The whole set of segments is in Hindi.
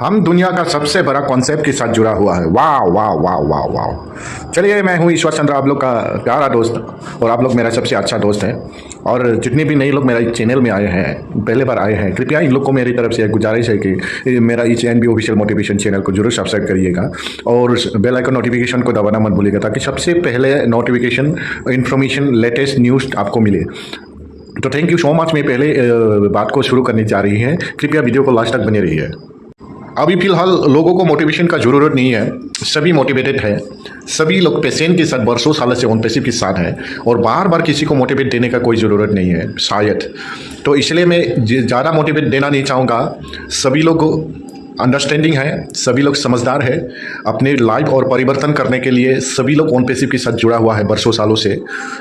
हम दुनिया का सबसे बड़ा कॉन्सेप्ट के साथ जुड़ा हुआ है। वाह वाह वाह वाह वाह। चलिए, मैं हूँ ईश्वर चंद्र, आप लोग का प्यारा दोस्त, और आप लोग मेरा सबसे अच्छा दोस्त है। और जितने भी नए लोग मेरा चैनल में आए हैं, पहले बार आए हैं, कृपया इन लोग को मेरी तरफ से गुजारिश है कि मेरा ECNB ऑफिशियल मोटिवेशन चैनल को जरूर सब्सक्राइब करिएगा और बेल आइकन नोटिफिकेशन को दबाना मत भूलिएगा, ताकि सबसे पहले नोटिफिकेशन, इन्फॉर्मेशन, लेटेस्ट न्यूज़ आपको मिले। तो थैंक यू सो मच। मैं पहले बात को शुरू करनी चाह रही है, कृपया वीडियो को लास्ट तक बने रहिए। अभी फिलहाल लोगों को मोटिवेशन का ज़रूरत नहीं है, सभी मोटिवेटेड है, सभी लोग पेशेंट के साथ बरसों सालों से ऑन पैसिव के साथ है, और बार बार किसी को मोटिवेट देने का कोई ज़रूरत नहीं है शायद। तो इसलिए मैं ज़्यादा मोटिवेट देना नहीं चाहूँगा। सभी लोग अंडरस्टैंडिंग है, सभी लोग समझदार है, अपने लाइफ और परिवर्तन करने के लिए सभी लोग ऑन पैसिव के साथ जुड़ा हुआ है बरसों सालों से।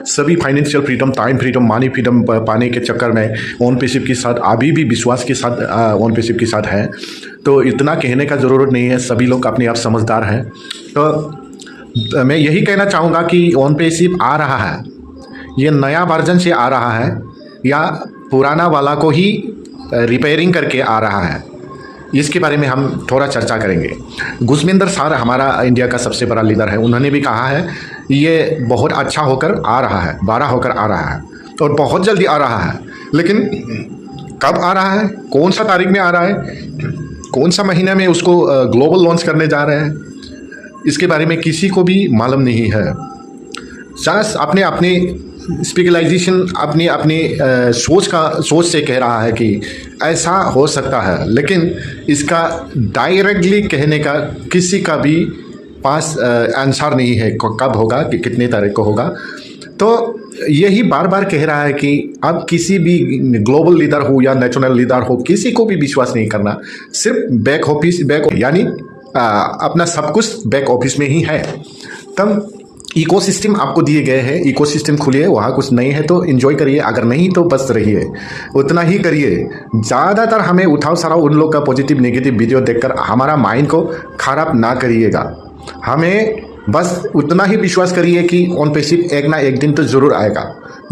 सभी financial freedom, time freedom, money freedom पाने के चक्कर में ऑन पैसिव के साथ अभी भी विश्वास के साथ ऑन पैसिव के साथ है। तो इतना कहने का ज़रूरत नहीं है, सभी लोग अपने आप समझदार हैं। तो मैं यही कहना चाहूँगा कि ऑन पैसिव आ रहा है, ये नया वर्जन से आ रहा है या पुराना वाला को ही रिपेयरिंग करके आ रहा है, इसके बारे में हम थोड़ा चर्चा करेंगे। गुरमीत सर हमारा इंडिया का सबसे बड़ा लीडर है, उन्होंने भी कहा है ये बहुत अच्छा होकर आ रहा है, बड़ा होकर आ रहा है और बहुत जल्दी आ रहा है। लेकिन कब आ रहा है, कौन सा तारीख में आ रहा है, कौन सा महीने में उसको ग्लोबल लॉन्च करने जा रहे हैं, इसके बारे में किसी को भी मालूम नहीं है। सास अपने अपने स्पेशलाइजेशन, अपनी अपनी सोच से कह रहा है कि ऐसा हो सकता है, लेकिन इसका डायरेक्टली कहने का किसी का भी पास आंसर नहीं है कब होगा, कि कितने तारीख को होगा। तो यही बार बार कह रहा है कि अब किसी भी ग्लोबल लीडर हो या नेशनल लीडर हो, किसी को भी विश्वास नहीं करना। सिर्फ बैक ऑफिस यानी अपना सब कुछ बैक ऑफिस में ही है। तब इकोसिस्टम आपको दिए गए हैं, इकोसिस्टम खुलिए, वहाँ कुछ नहीं है तो एंजॉय करिए, अगर नहीं तो बस रहिए, उतना ही करिए। ज़्यादातर हमें उठाव सराव उन लोग का पॉजिटिव नेगेटिव वीडियो देखकर हमारा माइंड को खराब ना करिएगा। हमें बस उतना ही विश्वास करिए कि ऑन पैसिव एक ना एक दिन तो ज़रूर आएगा,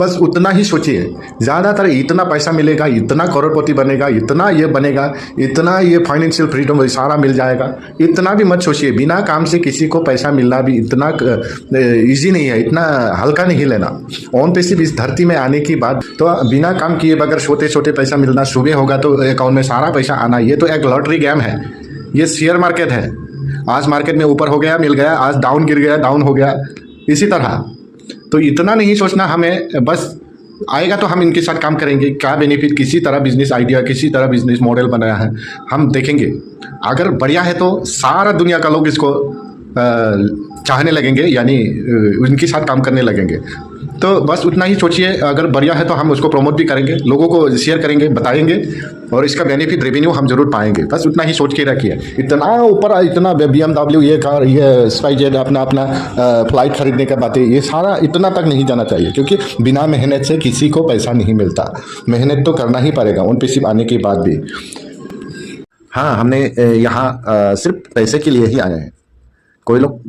बस उतना ही सोचिए। ज़्यादातर इतना पैसा मिलेगा, इतना करोड़पति बनेगा, इतना ये बनेगा, इतना ये फाइनेंशियल फ्रीडम सारा मिल जाएगा, इतना भी मत सोचिए। बिना काम से किसी को पैसा मिलना भी इतना इजी नहीं है, इतना हल्का नहीं लेना। ऑन पैसिव इस धरती में आने की बात, तो बिना काम किए बगैर छोटे छोटे पैसा मिलना, सुबह होगा तो अकाउंट में सारा पैसा आना, ये तो एक लॉटरी गेम है, ये शेयर मार्केट है। आज मार्केट में ऊपर हो गया, मिल गया, आज डाउन गिर गया, डाउन हो गया, इसी तरह। तो इतना नहीं सोचना हमें, बस आएगा तो हम इनके साथ काम करेंगे, क्या बेनिफिट, किसी तरह बिजनेस आइडिया, किसी तरह बिजनेस मॉडल बनाया है, हम देखेंगे। अगर बढ़िया है तो सारा दुनिया का लोग इसको चाहने लगेंगे, यानी उनके साथ काम करने लगेंगे। तो बस उतना ही सोचिए, अगर बढ़िया है तो हम उसको प्रमोट भी करेंगे, लोगों को शेयर करेंगे, बताएंगे, और इसका बेनिफिट रेवेन्यू हम जरूर पाएंगे। बस उतना ही सोच के रखिए। इतना ऊपर, इतना BMW, ये कार, ये SpiceJet, अपना अपना फ्लाइट खरीदने का बातें, ये सारा इतना तक नहीं जाना चाहिए, क्योंकि बिना मेहनत से किसी को पैसा नहीं मिलता। मेहनत तो करना ही पड़ेगा ऑन पैसिव आने के बाद भी। हाँ, हमने यहाँ सिर्फ पैसे के लिए ही आए हैं। कोई लोग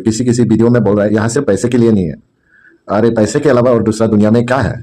किसी किसी वीडियो में बोल रहा है यहाँ सिर्फ पैसे के लिए नहीं है। अरे पैसे के अलावा और दूसरा दुनिया में क्या है?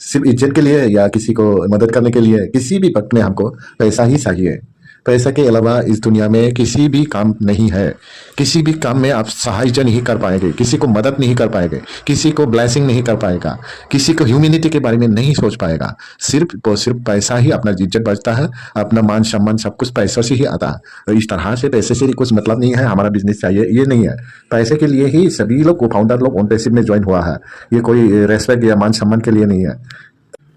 सिर्फ इज्जत के लिए या किसी को मदद करने के लिए, किसी भी वक्त में हमको पैसा ही चाहिए। पैसा के अलावा इस दुनिया में किसी भी काम नहीं है। किसी भी काम में आप सहायता नहीं कर पाएंगे, किसी को मदद नहीं कर पाएंगे, किसी को ब्लेसिंग नहीं कर पाएगा, किसी को ह्यूमैनिटी के बारे में नहीं सोच पाएगा। सिर्फ और सिर्फ पैसा ही अपना इज्जत बचता है, अपना मान सम्मान सब कुछ पैसों से ही आता है। तो इस तरह से पैसे से कुछ मतलब नहीं है, हमारा बिजनेस चाहिए, ये नहीं है। पैसे के लिए ही सभी लोग, को फाउंडर लोग ऑन पैसिव में ज्वाइन हुआ है। ये कोई रेस्पेक्ट या मान सम्मान के लिए नहीं है।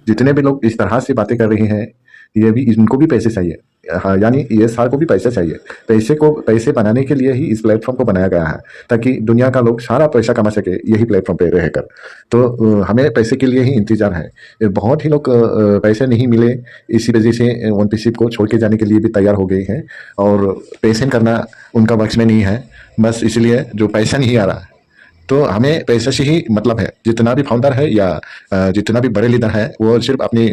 जितने भी लोग इस तरह से बातें कर रहे हैं, ये भी, इनको भी पैसे चाहिए। हाँ, यानी ये सार को भी पैसे चाहिए। पैसे बनाने के लिए ही इस प्लेटफॉर्म को बनाया गया है, ताकि दुनिया का लोग सारा पैसा कमा सके यही प्लेटफॉर्म पे रहकर। तो हमें पैसे के लिए ही इंतजार है। बहुत ही लोग पैसे नहीं मिले, इसी वजह से ऑन पैसिव को छोड़ के जाने के लिए भी तैयार हो गए हैं, और पेशेंट करना उनका वश में नहीं है, बस इसलिए जो पैसा नहीं आ रहा है। तो हमें पैसे से ही मतलब है। जितना भी फाउंडर है या जितना भी बड़े लीडर है, वो सिर्फ अपने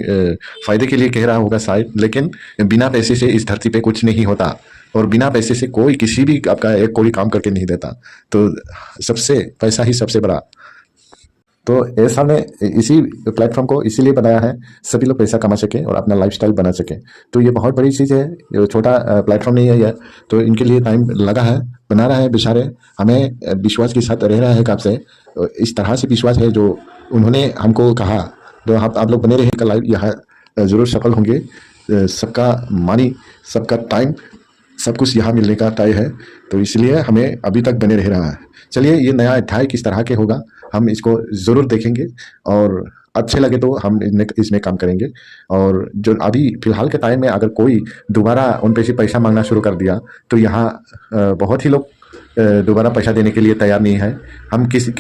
फायदे के लिए कह रहा होगा शायद, लेकिन बिना पैसे से इस धरती पे कुछ नहीं होता, और बिना पैसे से कोई किसी भी आपका एक कोई काम करके नहीं देता। तो सबसे पैसा ही सबसे बड़ा तो ऐसा ने इसी प्लेटफॉर्म को इसीलिए बनाया है, सभी लोग पैसा कमा सके और अपना लाइफस्टाइल बना सके। तो ये बहुत बड़ी चीज़ है, ये छोटा प्लेटफॉर्म नहीं है ये। तो इनके लिए टाइम लगा है, बना रहा है बेचारे। हमें विश्वास के साथ रह रहा है कब से, इस तरह से विश्वास है जो उन्होंने हमको कहा। तो आप लोग बने रहे लाइव, यहाँ ज़रूर सफल होंगे। सबका मनी, सबका टाइम, सब कुछ यहाँ मिलने का तय है। तो इसलिए हमें अभी तक बने रह रहा है। चलिए, ये नया अध्याय किस तरह के होगा हम इसको ज़रूर देखेंगे, और अच्छे लगे तो हम इसमें काम करेंगे। और जो अभी फिलहाल के टाइम में अगर कोई दोबारा उन पे से पैसा मांगना शुरू कर दिया, तो यहाँ बहुत ही लोग दोबारा पैसा देने के लिए तैयार नहीं है। हम किसी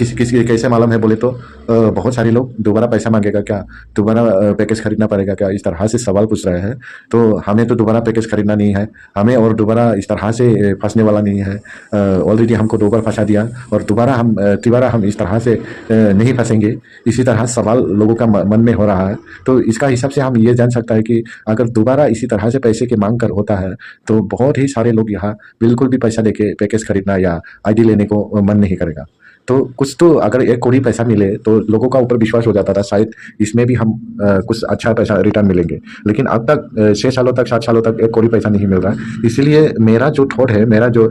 कैसे मालूम है बोले तो बहुत सारे लोग दोबारा पैसा मांगेगा क्या, दोबारा पैकेज खरीदना पड़ेगा क्या, इस तरह से सवाल पूछ रहे हैं। तो हमें तो दोबारा पैकेज खरीदना नहीं है, हमें और दोबारा इस तरह से फंसने वाला नहीं है। ऑलरेडी हमको 2 बार फंसा दिया, और तिबारा हम इस तरह से नहीं फंसेंगे। इसी तरह सवाल लोगों का मन में हो रहा है। तो इसका हिसाब से हम ये जान सकता है कि अगर दोबारा इसी तरह से पैसे की मांग कर होता है, तो बहुत ही सारे लोग यहाँ बिल्कुल भी पैसा देके पैकेज खरीदना या आईडी लेने को मन नहीं करेगा। तो कुछ तो अगर 1 करोड़ पैसा मिले तो लोगों का ऊपर विश्वास हो जाता था, शायद इसमें भी हम कुछ अच्छा पैसा रिटर्न मिलेंगे। लेकिन अब तक 6 सालों तक 7 सालों तक 1 करोड़ पैसा नहीं मिल रहा है। इसलिए मेरा जो थॉट है, मेरा जो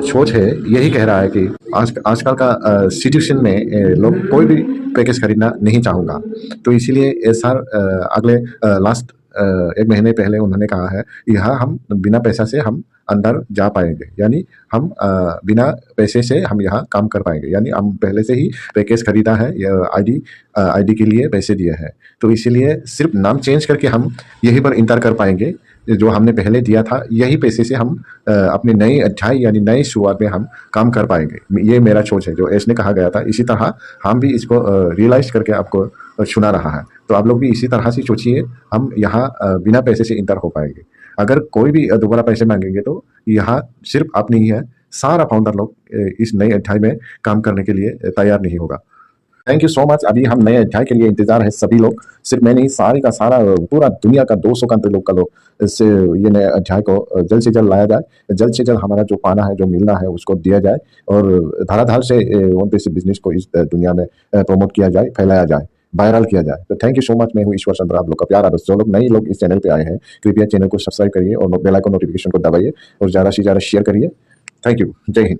सोच है, यही कह रहा है कि आजकल का सिचुएशन में लोग कोई भी पैकेज खरीदना नहीं चाहूँगा। तो इसीलिए सर अगले लास्ट 1 महीने पहले उन्होंने कहा है, यहाँ हम बिना पैसा से हम अंदर जा पाएंगे, यानी हम बिना पैसे से हम यहाँ काम कर पाएंगे। यानी हम पहले से ही पैकेज खरीदा है, आईडी के लिए पैसे दिए हैं। तो इसीलिए सिर्फ नाम चेंज करके हम यहीं पर इंटर कर पाएंगे। जो हमने पहले दिया था, यही पैसे से हम अपने नए अध्याय यानी नई शुरुआत में हम काम कर पाएंगे। ये मेरा सोच है, जो ऐसने कहा गया था। इसी तरह हम भी इसको रियलाइज करके आपको सुना रहा है। तो आप लोग भी इसी तरह से सोचिए, हम यहाँ बिना पैसे से इंटर हो पाएंगे। अगर कोई भी दोबारा पैसे मांगेंगे तो यहाँ सिर्फ आप नहीं है, सारा फाउंडर लोग इस नए अध्याय में काम करने के लिए तैयार नहीं होगा। Thank you so much. अभी हम नए अध्याय के लिए इंतजार है सभी लोग, सिर्फ मैं नहीं, सारे का सारा पूरा दुनिया का 200 कंट्री लोग का लोग इससे ये नए अध्याय को जल्द से जल्द लाया जाए। जल्द से जल्द हमारा जो पाना है, जो मिलना है, उसको दिया जाए, और धड़ाधड़ से वन पैसे बिजनेस को इस दुनिया में प्रमोट किया जाए, फैलाया जाए, वायरल किया जाए। तो थैंक यू सो मच। मैं हूँ ईश्वर चंद्र, आप लोग का प्यारा दोस्त। जो लोग नए लोग इस चैनल पे आए हैं, कृपया चैनल को सब्सक्राइब करिए और बेल आइकन नोटिफिकेशन को दबाइए और ज़्यादा से ज़्यादा शेयर करिए। Thank you. जय हिंद।